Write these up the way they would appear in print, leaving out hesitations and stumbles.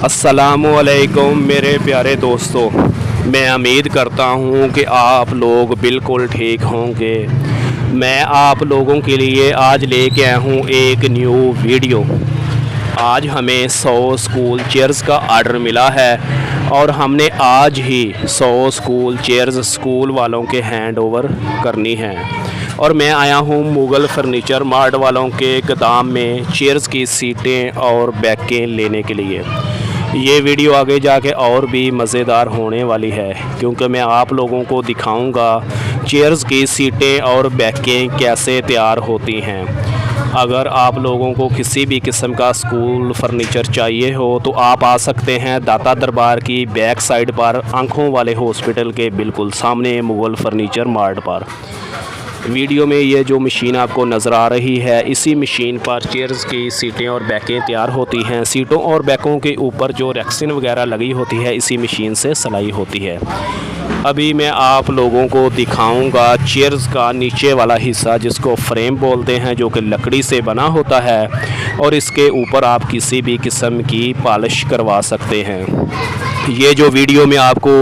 अस्सलामुअलैकुम मेरे प्यारे दोस्तों, मैं उम्मीद करता हूँ कि आप लोग बिल्कुल ठीक होंगे। मैं आप लोगों के लिए आज लेके आया हूँ एक न्यू वीडियो। आज हमें 100 स्कूल चेयर्स का आर्डर मिला है और हमने आज ही 100 स्कूल चेयर्स स्कूल वालों के हैंड ओवर करनी है। और मैं आया हूँ मुग़ल फर्नीचर मार्ट वालों के गोदाम में चेयर्स की सीटें और बैकें लेने के लिए। ये वीडियो आगे जाके और भी मज़ेदार होने वाली है, क्योंकि मैं आप लोगों को दिखाऊंगा चेयर्स की सीटें और बैकें कैसे तैयार होती हैं। अगर आप लोगों को किसी भी किस्म का स्कूल फर्नीचर चाहिए हो तो आप आ सकते हैं दाता दरबार की बैक साइड पर, आँखों वाले हॉस्पिटल के बिल्कुल सामने मुग़ल फर्नीचर मार्ट पर। वीडियो में ये जो मशीन आपको नज़र आ रही है, इसी मशीन पर चेयर्स की सीटें और बैकें तैयार होती हैं। सीटों और बैकों के ऊपर जो रेक्सिन वगैरह लगी होती है, इसी मशीन से सिलाई होती है। अभी मैं आप लोगों को दिखाऊंगा चेयर्स का नीचे वाला हिस्सा, जिसको फ्रेम बोलते हैं, जो कि लकड़ी से बना होता है और इसके ऊपर आप किसी भी किस्म की पॉलिश करवा सकते हैं। ये जो वीडियो में आपको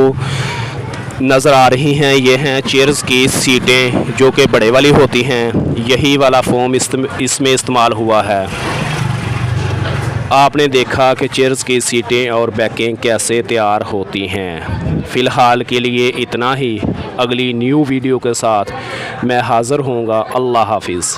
नज़र आ रही हैं, ये हैं चेयर्स की सीटें जो कि बड़े वाली होती हैं। यही वाला फोम इसमें इस्तेमाल हुआ है। आपने देखा कि चेयर्स की सीटें और बैकें कैसे तैयार होती हैं। फ़िलहाल के लिए इतना ही। अगली न्यू वीडियो के साथ मैं हाज़िर होऊंगा। अल्लाह हाफिज़।